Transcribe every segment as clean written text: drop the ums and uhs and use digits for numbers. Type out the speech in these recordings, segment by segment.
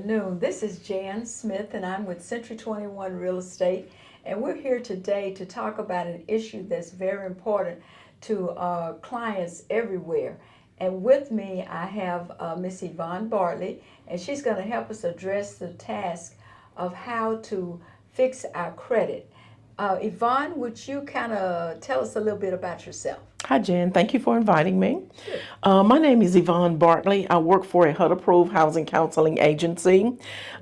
afternoon. This is Jan Smith, and I'm with Century 21 Real Estate, and we're here today to talk about an issue that's very important to clients everywhere. And with me, I have Miss Yvonne Bartley, and she's going to help us address the task of how to fix our credit. Yvonne, would you kind of tell us a little bit about yourself? Hi, Jen. Thank you for inviting me. My name is Yvonne Bartley. I work for a HUD-approved housing counseling agency.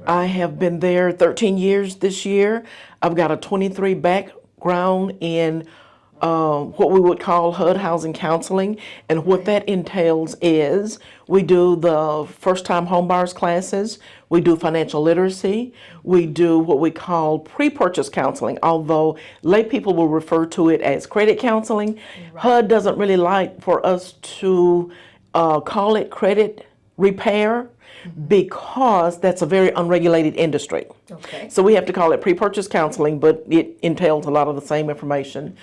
I have been there 13 years this year. I've got a 23 background in what we would call HUD housing counseling, and what that entails is we do the first-time homebuyers classes, we do financial literacy, we do what we call pre-purchase counseling, although lay people will refer to it as credit counseling. HUD doesn't really like for us to call it credit repair because that's a very unregulated industry. Okay. So we have to call it pre-purchase counseling, but it entails a lot of the same information.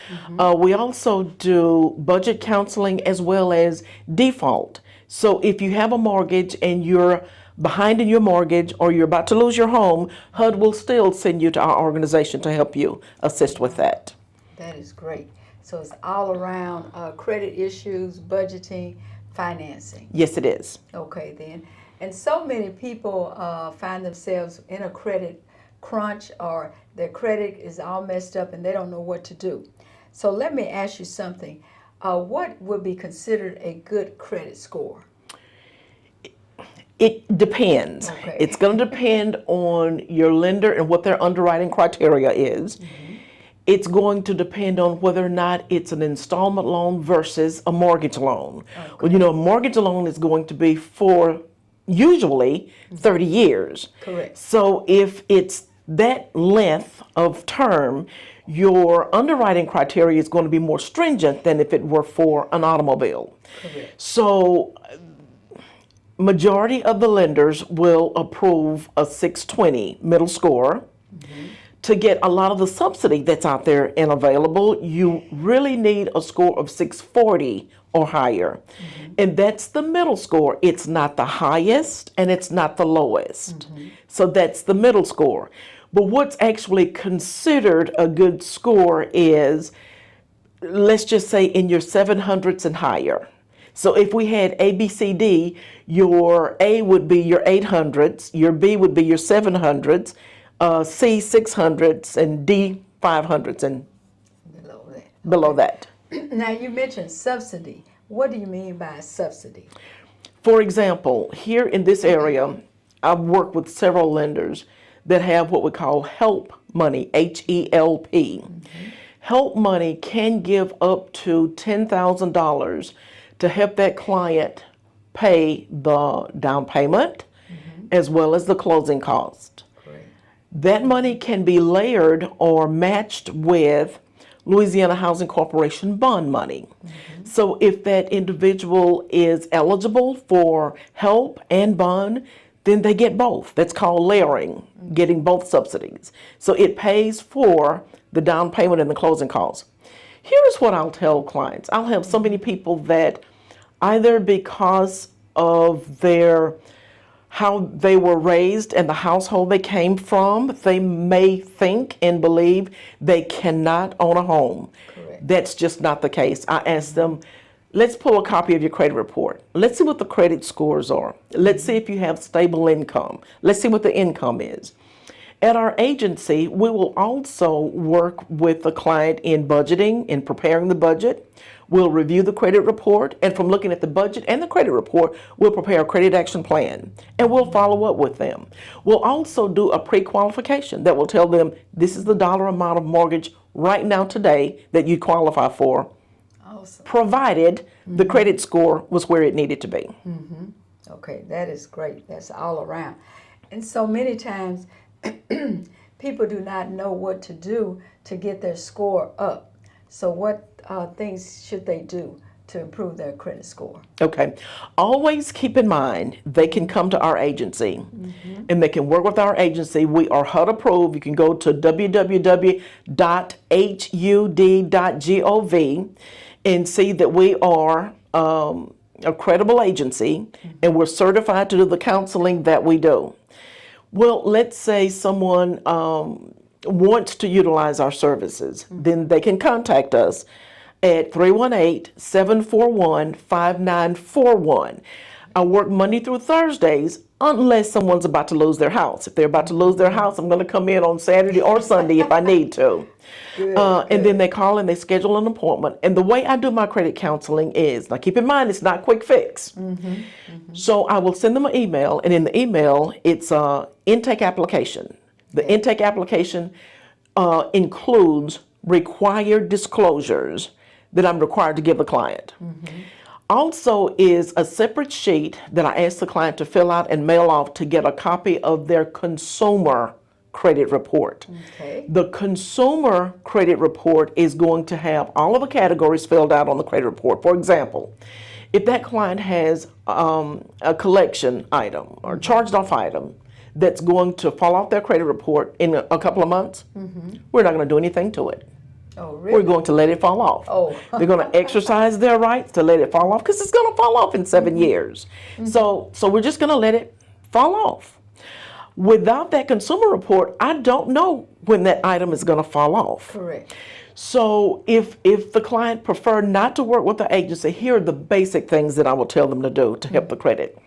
We also do budget counseling as well as default. So if you have a mortgage and you're behind in your mortgage or you're about to lose your home, HUD will still send you to our organization to help you assist with that. That is great. So it's all around credit issues, budgeting, financing. Yes, it is. Okay, then. And so many people find themselves in a credit crunch, or their credit is all messed up and they don't know what to do. So let me ask you something. What would be considered a good credit score? It depends. Okay. It's going to depend on your lender and what their underwriting criteria is. It's going to depend on whether or not it's an installment loan versus a mortgage loan. Okay. Well, you know, a mortgage loan is going to be for usually 30 years. Correct. So if it's that length of term, your underwriting criteria is going to be more stringent than if it were for an automobile. Correct. So majority of the lenders will approve a 620 middle score. To get a lot of the subsidy that's out there and available, you really need a score of 640 or higher. And that's the middle score. It's not the highest and it's not the lowest. So that's the middle score. But what's actually considered a good score is, let's just say in your 700s and higher. So if we had A, B, C, D, your A would be your 800s, your B would be your 700s, C 600s, and D 500s, and below that. Now, you mentioned subsidy. What do you mean by subsidy? For example, here in this area, I've worked with several lenders that have what we call HELP money, H-E-L-P. HELP money can give up to $10,000 to help that client pay the down payment as well as the closing cost. That money can be layered or matched with Louisiana Housing Corporation bond money. So if that individual is eligible for help and bond, then they get both. That's called layering, getting both subsidies. So it pays for the down payment and the closing costs. Here's what I'll tell clients. I'll have so many people that either because of how they were raised and the household they came from, they may think and believe they cannot own a home. Correct. That's just not the case. I ask them, let's pull a copy of your credit report. Let's see what the credit scores are. Let's see if you have stable income. Let's see what the income is. At our agency, we will also work with the client in budgeting, in preparing the budget. We'll review the credit report, and from looking at the budget and the credit report, we'll prepare a credit action plan, and we'll follow up with them. We'll also do a pre-qualification that will tell them this is the dollar amount of mortgage right now today that you qualify for, Awesome. Provided the credit score was where it needed to be. Okay, that is great. That's all around. And so many times, people do not know what to do to get their score up. So what things should they do to improve their credit score? Okay. Always keep in mind, they can come to our agency and they can work with our agency. We are HUD approved. You can go to www.hud.gov and see that we are a credible agency and we're certified to do the counseling that we do. Well, let's say someone wants to utilize our services, then they can contact us at 318-741-5941. I work Monday through Thursdays unless someone's about to lose their house. If they're about to lose their house, I'm going to come in on Saturday or Sunday if I need to. Good, And then good. they call and they schedule an appointment. And the way I do my credit counseling is, now keep in mind, it's not quick fix. So I will send them an email, and in the email, it's an intake application. The intake application includes required disclosures that I'm required to give the client. Also is a separate sheet that I ask the client to fill out and mail off to get a copy of their consumer credit report. Okay. The consumer credit report is going to have all of the categories filled out on the credit report. For example, if that client has a collection item or charged off item that's going to fall off their credit report in a couple of months, we're not going to do anything to it. Oh, We're really? going to let it fall off. Oh. They're going to exercise their rights to let it fall off because it's going to fall off in 7 years. So we're just going to let it fall off. Without that consumer report, I don't know when that item is going to fall off. Correct. So if the client prefer not to work with the agency, here are the basic things that I will tell them to do to help the credit.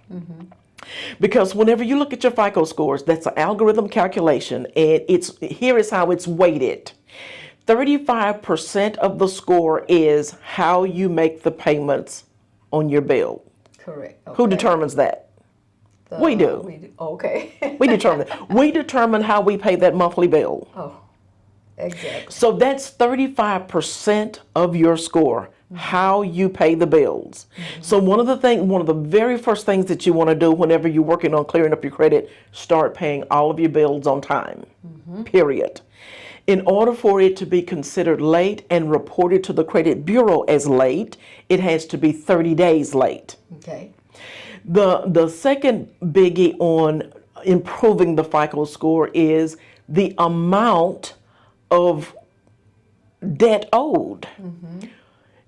Because whenever you look at your FICO scores, that's an algorithm calculation, and here is how it's weighted. 35% of the score is how you make the payments on your bill. Correct. Who Okay. determines that? We do. We do. Okay. We determine that. We determine how we pay that monthly bill. Oh, exactly. So that's 35% of your score, how you pay the bills. So one of the very first things that you want to do whenever you're working on clearing up your credit, start paying all of your bills on time, period. In order for it to be considered late and reported to the credit bureau as late, it has to be 30 days late. Okay. The second biggie on improving the FICO score is the amount of debt owed.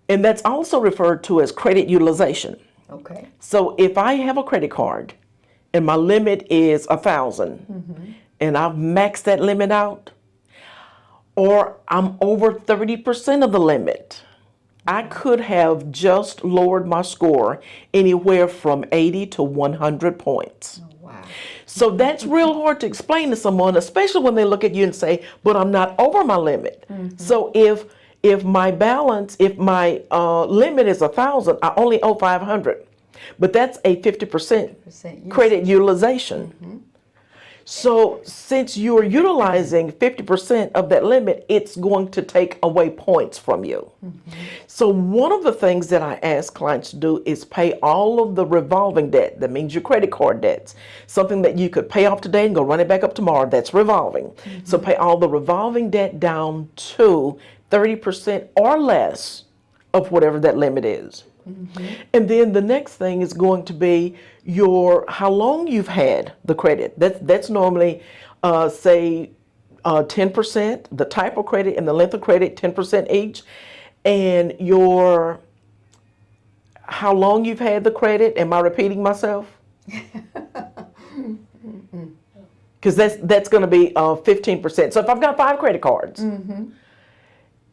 And that's also referred to as credit utilization. Okay. So if I have a credit card and my limit is 1,000 and I've maxed that limit out, or I'm over 30% of the limit, I could have just lowered my score anywhere from 80 to 100 points. Oh, wow. So that's real hard to explain to someone, especially when they look at you and say, but I'm not over my limit. So if my limit is 1,000, I only owe 500. But that's a 50% Percent credit utilization. So since you're utilizing 50% of that limit, it's going to take away points from you. So one of the things that I ask clients to do is pay all of the revolving debt. That means your credit card debts. Something that you could pay off today and go run it back up tomorrow. That's revolving. So pay all the revolving debt down to 30% or less of whatever that limit is. And then the next thing is going to be how long you've had the credit. That's normally, say, 10%, the type of credit and the length of credit, 10% each, and how long you've had the credit. Am I repeating myself? Because that's going to be 15%. So if I've got 5 credit cards,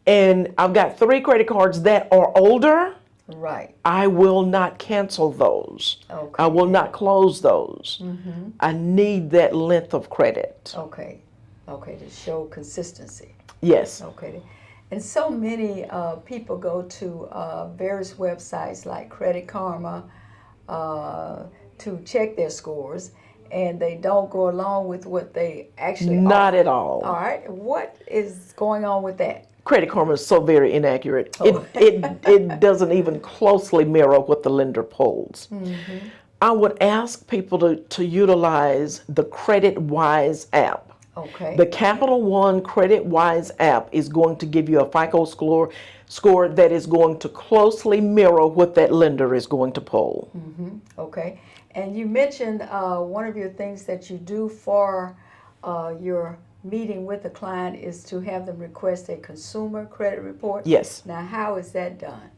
and I've got 3 credit cards that are older, Right. I will not cancel those. Okay. I will not close those. I need that length of credit. Okay. Okay. To show consistency. Yes. Okay. And so many people go to various websites like Credit Karma to check their scores, and they don't go along with what they actually Not are. at all. All right. What is going on with that? Credit Karma is so very inaccurate. Oh. It doesn't even closely mirror what the lender pulls. I would ask people to utilize the Credit Wise app. Okay. The Capital One Credit Wise app is going to give you a FICO score that is going to closely mirror what that lender is going to pull. Okay. And you mentioned one of your things that you do for your meeting with the client is to have them request a consumer credit report? Yes. Now, how is that done?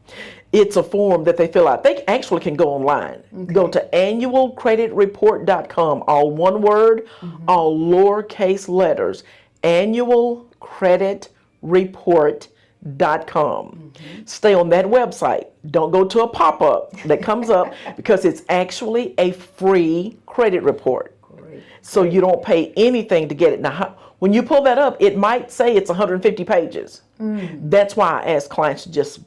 It's a form that they fill out. They actually can go online. Okay. Go to annualcreditreport.com, all one word, all lowercase letters, annualcreditreport.com. Stay on that website. Don't go to a pop-up that comes up because it's actually a free credit report. Great. So you don't pay anything to get it. Now, when you pull that up, it might say it's 150 pages. That's why I ask clients to just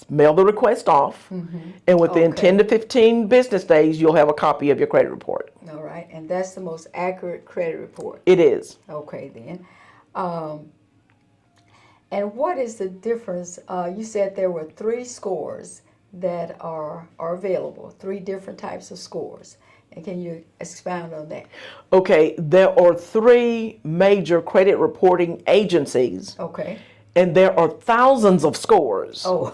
mail the request off, and within Okay. 10 to 15 business days, you'll have a copy of your credit report. All right, and that's the most accurate credit report. It is. Okay, then. And what is the difference? You said there were 3 scores that are available, 3 different types of scores. And can you expound on that? Okay, there are 3 major credit reporting agencies, Okay. and there are thousands of scores. Oh,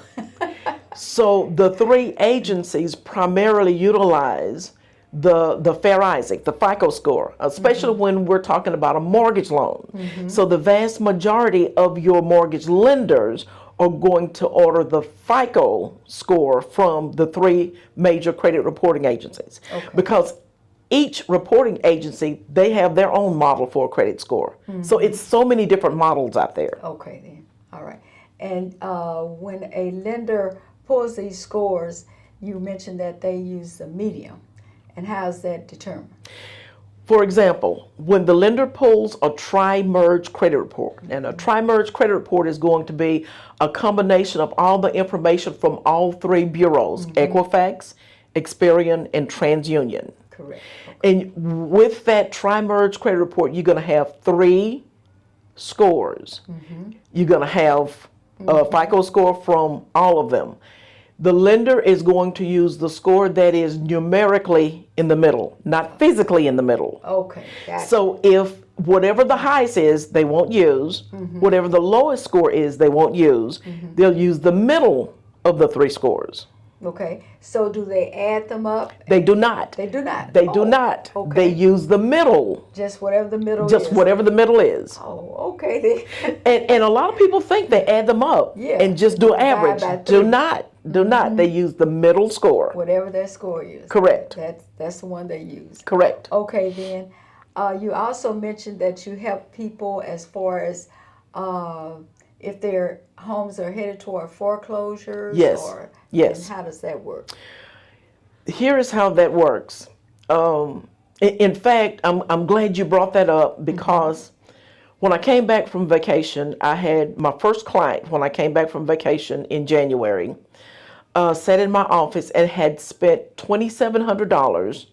So the 3 agencies primarily utilize the Fair Isaac, the FICO score, especially when we're talking about a mortgage loan. So the vast majority of your mortgage lenders are going to order the FICO score from the 3 major credit reporting agencies. Okay. Because each reporting agency, they have their own model for a credit score. So it's so many different models out there. okay then. All right. And when a lender pulls these scores, you mentioned that they use the median. And how is that determined? For example, when the lender pulls a tri-merge credit report, and a tri-merge credit report is going to be a combination of all the information from all 3 bureaus, Equifax, Experian, and TransUnion. Correct. And with that tri-merge credit report, you're going to have 3 scores. You're going to have a FICO score from all of them. The lender is going to use the score that is numerically in the middle, not physically in the middle. Okay. Got it. So if whatever the highest is, they won't use. Whatever the lowest score is, they won't use. They'll use the middle of the 3 scores. Okay. So do they add them up? They do not. They do not. They do not. Okay. They use the middle. Just whatever the middle is. Just whatever the middle is. Oh, okay then. And a lot of people think they add them up Yeah. and just do average. by Do 3. not. Do not. They use the middle score. Whatever their score is. Correct. That's the one they use. Correct. Okay, then. You also mentioned that you help people as far as if their homes are headed toward foreclosures. Yes. Yes. And how does that work? Here is how that works. In fact, I'm glad you brought that up because when I came back from vacation, I had my first client when I came back from vacation in January, sat in my office and had spent $2,700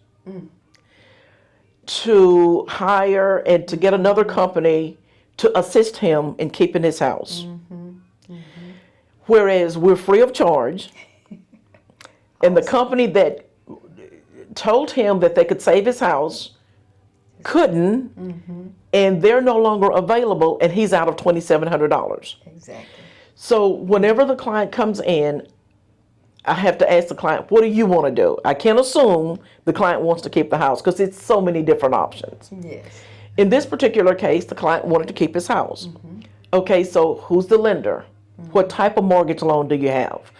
to hire and to get another company to assist him in keeping his house. Whereas we're free of charge, and the company that told him that they could save his house couldn't, and they're no longer available, and he's out of $2,700. Exactly. So whenever the client comes in, I have to ask the client, what do you want to do? I can't assume the client wants to keep the house because it's so many different options. Yes. In this particular case, the client wanted to keep his house. Okay, so who's the lender? What type of mortgage loan do you have?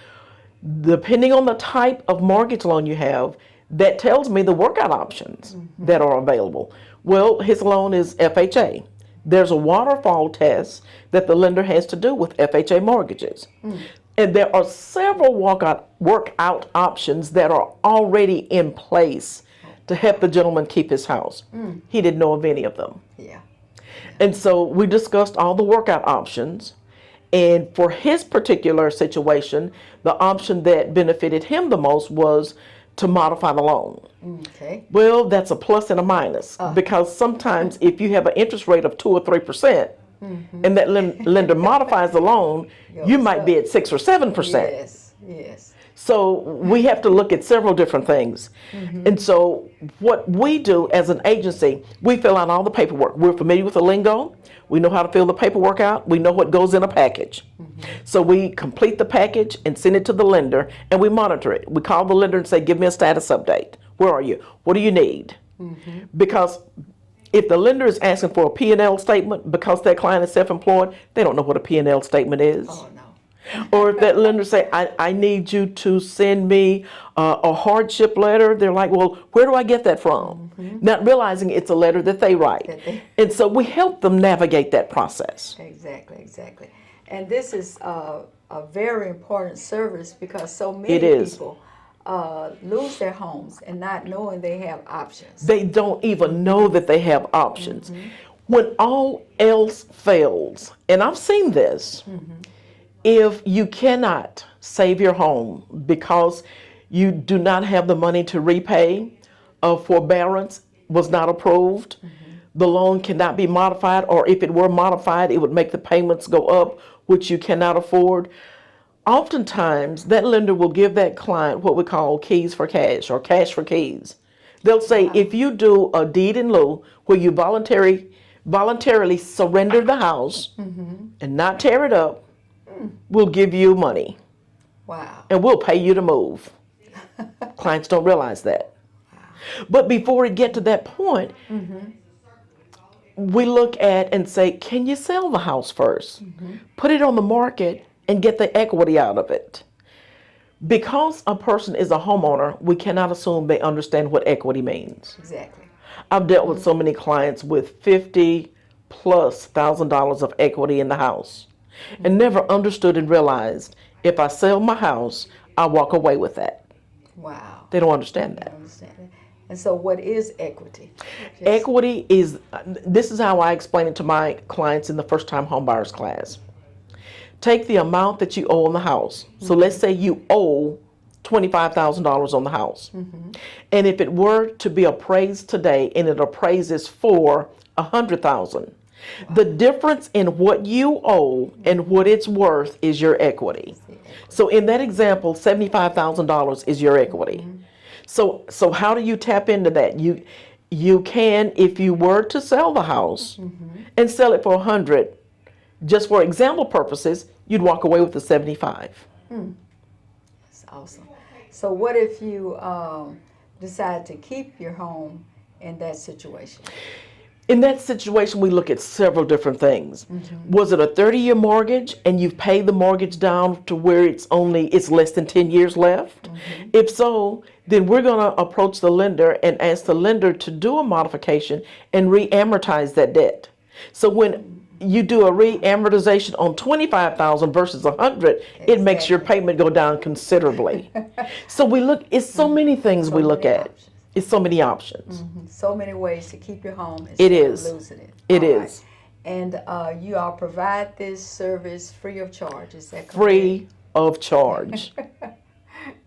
Depending on the type of mortgage loan you have, that tells me the workout options that are available. Well, his loan is FHA. There's a waterfall test that the lender has to do with FHA mortgages. And there are several workout options that are already in place to help the gentleman keep his house. He didn't know of any of them. Yeah. And so we discussed all the workout options. And for his particular situation, the option that benefited him the most was to modify the loan. Okay. Well, that's a plus and a minus because sometimes if you have an interest rate of 2 or 3%, and that lender modifies the loan, you might be at 6 or 7%. Yes. Yes. So we have to look at several different things. And so what we do as an agency, we fill out all the paperwork. We're familiar with the lingo. We know how to fill the paperwork out. We know what goes in a package. So we complete the package and send it to the lender, and we monitor it. We call the lender and say, give me a status update. Where are you? What do you need? Because If the lender is asking for a P&L statement because that client is self-employed, they don't know what a P&L statement is. Oh, no. Or if that lender say, I need you to send me a hardship letter, they're like, well, where do I get that from? Not realizing it's a letter that they write. And so we help them navigate that process. Exactly, exactly. And this is a very important service because so many It is. people lose their homes and not knowing they have options. They don't even know that they have options. When all else fails, and I've seen this, if you cannot save your home because you do not have the money to repay, forbearance was not approved, the loan cannot be modified, or if it were modified, it would make the payments go up, which you cannot afford. Oftentimes, that lender will give that client what we call keys for cash or cash for keys. They'll say, if you do a deed in lieu where you voluntarily surrender the house and not tear it up, we'll give you money. Wow. And we'll pay you to move. Clients don't realize that. But before it get to that point, we look at and say, can you sell the house first? Put it on the market and get the equity out of it. Because a person is a homeowner, we cannot assume they understand what equity means. Exactly. I've dealt with so many clients with $50,000+ of equity in the house and never understood and realized if I sell my house, I walk away with that. Wow. They don't understand that. I understand that. And so what is equity? Equity is, this is how I explain it to my clients in the first-time homebuyers class. Take the amount that you owe on the house. So let's say you owe $25,000 on the house. And if it were to be appraised today and it appraises for $100,000, the difference in what you owe and what it's worth is your equity. So in that example, $75,000 is your equity. So how do you tap into that? You can, if you were to sell the house and sell it for $100,000, just for example purposes, you'd walk away with the $75,000. That's awesome. So what if you decide to keep your home in that situation? In that situation, we look at several different things. Was it a 30-year mortgage and you've paid the mortgage down to where it's less than 10 years left? If so, then we're going to approach the lender and ask the lender to do a modification and re-amortize that debt. So when you do a re-amortization on $25,000 versus $100,000, it makes your payment go down considerably. So we look, it's so many things we look at. It's so many options. So many ways to keep your home It instead is. of losing it. It All is. And you all provide this service free of charge, is that correct? Free of charge.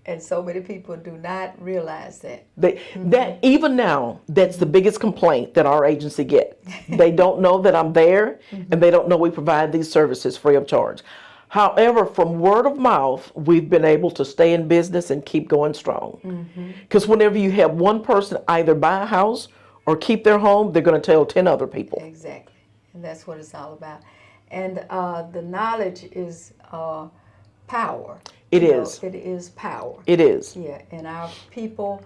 And so many people do not realize that. That even now, that's the biggest complaint that our agency gets. They don't know that I'm there, and they don't know we provide these services free of charge. However, from word of mouth, we've been able to stay in business and keep going strong. Because whenever you have one person either buy a house or keep their home, they're going to tell 10 other people. Exactly. And that's what it's all about. And the knowledge is power. It is. It is power. It is. Yeah, and our people,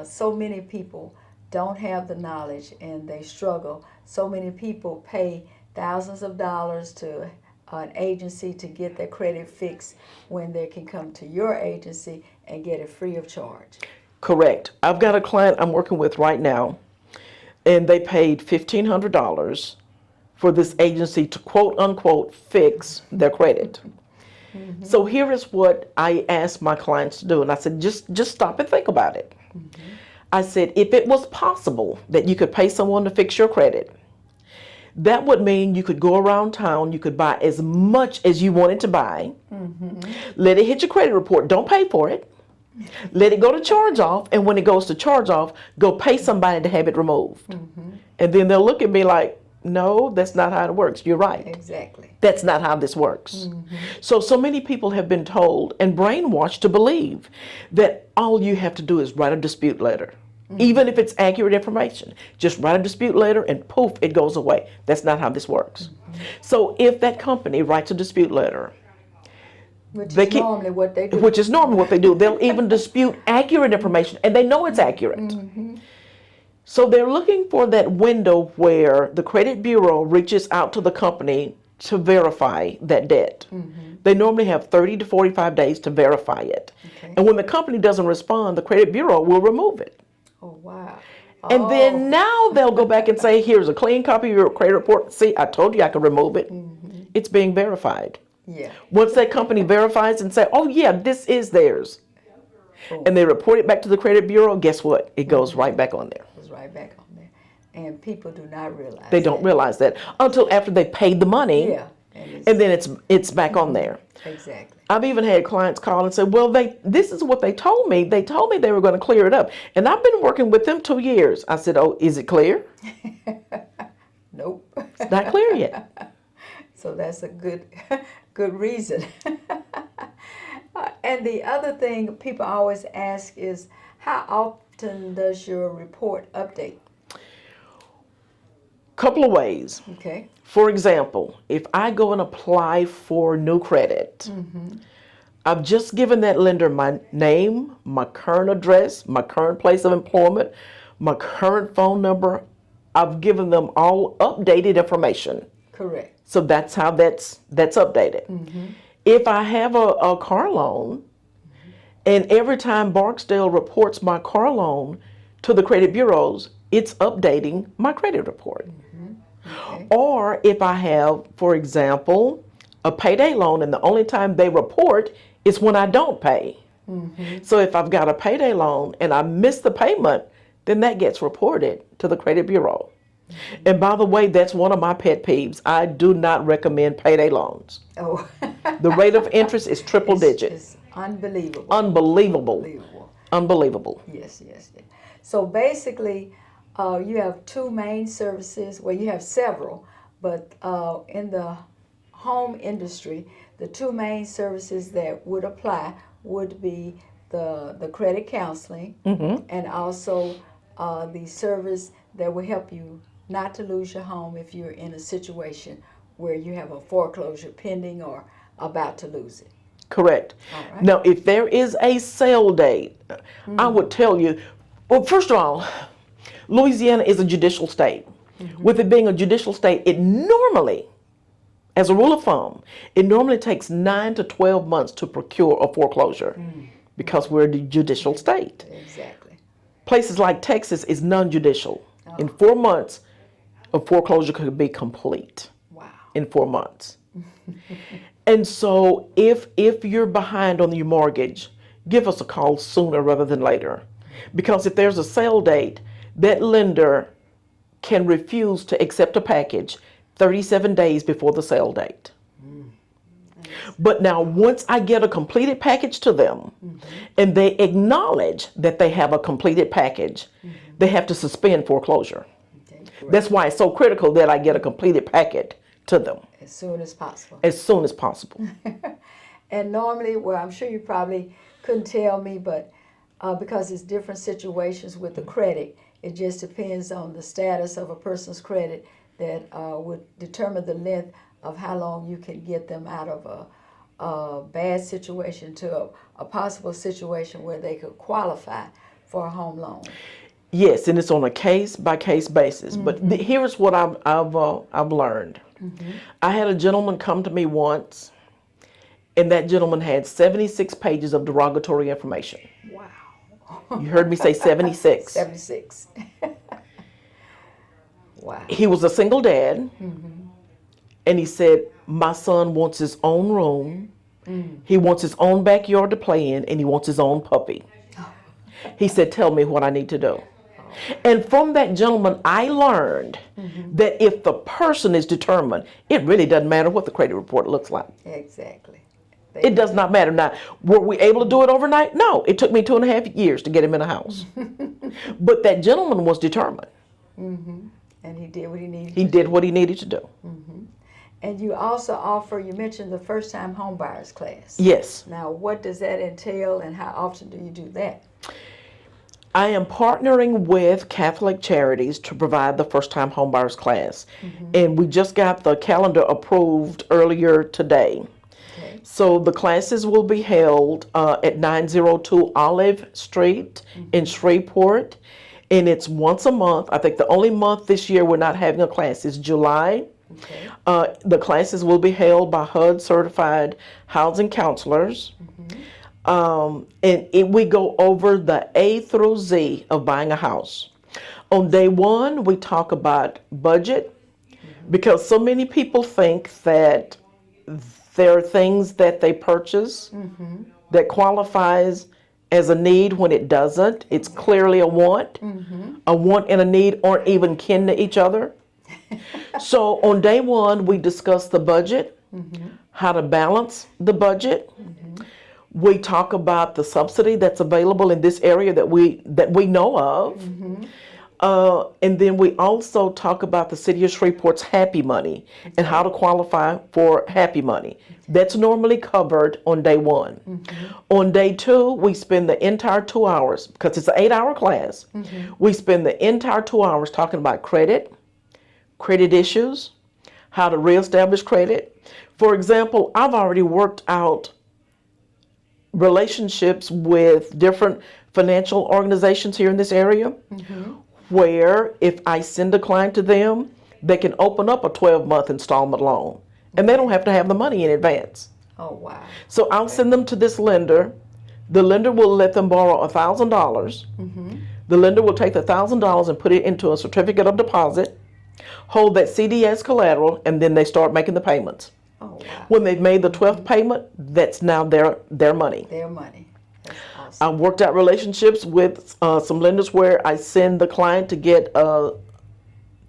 so many people don't have the knowledge and they struggle. So many people pay thousands of dollars to an agency to get their credit fixed when they can come to your agency and get it free of charge. Correct. I've got a client I'm working with right now, and they paid $1,500 for this agency to quote unquote fix their credit. So here is what I asked my clients to do, and I said, just stop and think about it. I said, if it was possible that you could pay someone to fix your credit, that would mean you could go around town, you could buy as much as you wanted to buy, let it hit your credit report, don't pay for it, let it go to charge off, and when it goes to charge off, go pay somebody to have it removed. And then they'll look at me like, no, that's not how it works. You're right. Exactly. That's not how this works. So many people have been told and brainwashed to believe that all you have to do is write a dispute letter. Even if it's accurate information, just write a dispute letter and poof, it goes away. That's not how this works. So if that company writes a dispute letter, Which is normally what they do. they'll even dispute accurate information, and they know it's accurate. So they're looking for that window where the credit bureau reaches out to the company to verify that debt. They normally have 30 to 45 days to verify it. Okay. And when the company doesn't respond, the credit bureau will remove it. Oh, wow. And then now they'll go back and say, here's a clean copy of your credit report. See, I told you I could remove it. It's being verified. Yeah. Once that company verifies and say, oh yeah, this is theirs, and they report it back to the credit bureau, guess what? It goes right back on there. It was right back on there. And people do not realize They don't realize that until after they paid the money, Yeah. and then it's back on there. Exactly. I've even had clients call and say, well, this is what they told me. They told me they were going to clear it up. And I've been working with them 2 years. I said, oh, is it clear? Nope. It's not clear yet. So that's a good reason. And the other thing people always ask is, how often does your report update? Couple of ways. Okay. For example, if I go and apply for new credit, I've just given that lender my name, my current address, my current place of employment, my current phone number. I've given them all updated information. Correct. So that's how that's updated. If I have a car loan, and every time Barksdale reports my car loan to the credit bureaus, it's updating my credit report. Okay. Or if I have, for example, a payday loan, and the only time they report is when I don't pay. So if I've got a payday loan and I miss the payment, then that gets reported to the credit bureau. And by the way, that's one of my pet peeves. I do not recommend payday loans. Oh. The rate of interest is triple digit. It's unbelievable. Unbelievable. Unbelievable. Unbelievable. Yes, yes, yes. So basically, you have two main services. Well, you have several, but in the home industry, the two main services that would apply would be the credit counseling and also the service that will help you not to lose your home if you're in a situation where you have a foreclosure pending or about to lose it. Correct. All right. Now, if there is a sale date, I would tell you, well, first of all, Louisiana is a judicial state. With it being a judicial state, it normally, as a rule of thumb, it normally takes 9 to 12 months to procure a foreclosure because we're a judicial state. Exactly. Places like Texas is non-judicial. In 4 months, a foreclosure could be complete. Wow. In 4 months. And so if you're behind on your mortgage, give us a call sooner rather than later. Because if there's a sale date, that lender can refuse to accept a package 37 days before the sale date. But now once I get a completed package to them and they acknowledge that they have a completed package, they have to suspend foreclosure. Okay, That's why it's so critical that I get a completed packet to them as soon as possible. as soon as possible. And normally, well, I'm sure you probably couldn't tell me, but because it's different situations with the credit, it just depends on the status of a person's credit that would determine the length of how long you can get them out of a bad situation to a possible situation where they could qualify for a home loan. Yes, and it's on a case-by-case basis. But here's what I've learned. I had a gentleman come to me once, and that gentleman had 76 pages of derogatory information. Wow. You heard me say 76. 76. Wow. He was a single dad, and he said, my son wants his own room, he wants his own backyard to play in, and he wants his own puppy. He said, tell me what I need to do. And from that gentleman, I learned that if the person is determined, it really doesn't matter what the credit report looks like. Exactly. It does not matter. Now, were we able to do it overnight? No. It took me 2.5 years to get him in a house. But that gentleman was determined. And he did what he needed. He did what he needed to do. And you also offer, you mentioned the first-time home buyers class. Yes. Now, what does that entail and how often do you do that? I am partnering with Catholic Charities to provide the first-time homebuyers class. And we just got the calendar approved earlier today. Okay. So the classes will be held at 902 Olive Street in Shreveport. and it's once a month. I think the only month this year we're not having a class is July. Okay. The classes will be held by HUD certified housing counselors. We go over the A through Z of buying a house. On day one, we talk about budget, because so many people think that there are things that they purchase that qualifies as a need when it doesn't. It's clearly a want. A want and a need aren't even kin to each other. So on day one, we discuss the budget, how to balance the budget. We talk about the subsidy that's available in this area that we know of. And then we also talk about the City of Shreveport's Happy Money and how to qualify for Happy Money. That's normally covered on day one. On day two, we spend the entire 2 hours, because it's an 8-hour class. We spend the entire 2 hours talking about credit issues, how to reestablish credit. For example, I've already worked out relationships with different financial organizations here in this area, where if I send a client to them, they can open up a 12-month installment loan, and they don't have to have the money in advance. Oh, wow. So I'll send them to this lender. The lender will let them borrow $1,000. The lender will take the $1,000 and put it into a certificate of deposit, hold that CD as collateral, and then they start making the payments. Oh, wow. When they've made the 12th payment, that's now their money. Their money. That's awesome. I've worked out relationships with some lenders where I send the client to get a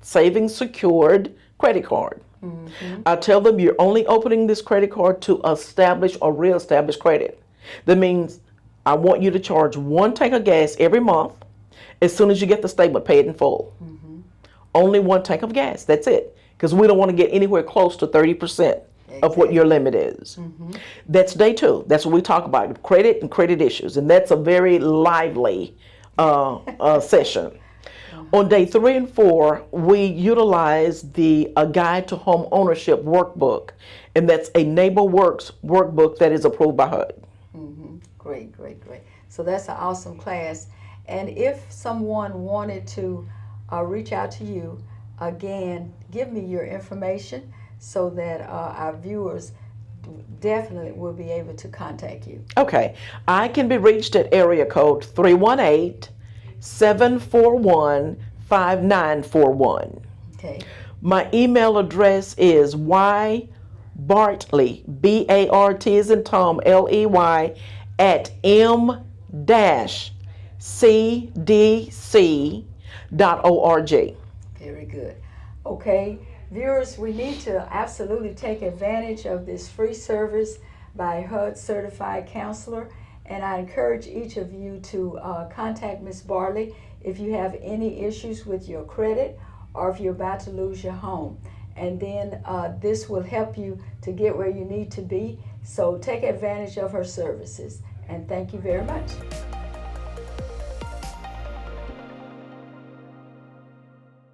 savings secured credit card. I tell them you're only opening this credit card to establish or reestablish credit. That means I want you to charge 1 tank of gas every month. As soon as you get the statement, pay it in full. Only 1 tank of gas, that's it. Because we don't want to get anywhere close to 30% of what your limit is. That's day two. That's what we talk about, credit and credit issues. And that's a very lively session. On day 3 and 4, we utilize the Guide to Home Ownership workbook. And that's a Neighbor Works workbook that is approved by HUD. Great, great, great. So that's an awesome class. And if someone wanted to reach out to you, again, give me your information so that our viewers definitely will be able to contact you. Okay. I can be reached at area code 318-741-5941. Okay. My email address is ybartley, B-A-R-T as in Tom, L-E-Y, at m-cdc.org. Very good. Okay, viewers, we need to absolutely take advantage of this free service by HUD certified counselor, and I encourage each of you to contact Ms. Bartley if you have any issues with your credit or if you're about to lose your home. And then this will help you to get where you need to be. So take advantage of her services. And thank you very much.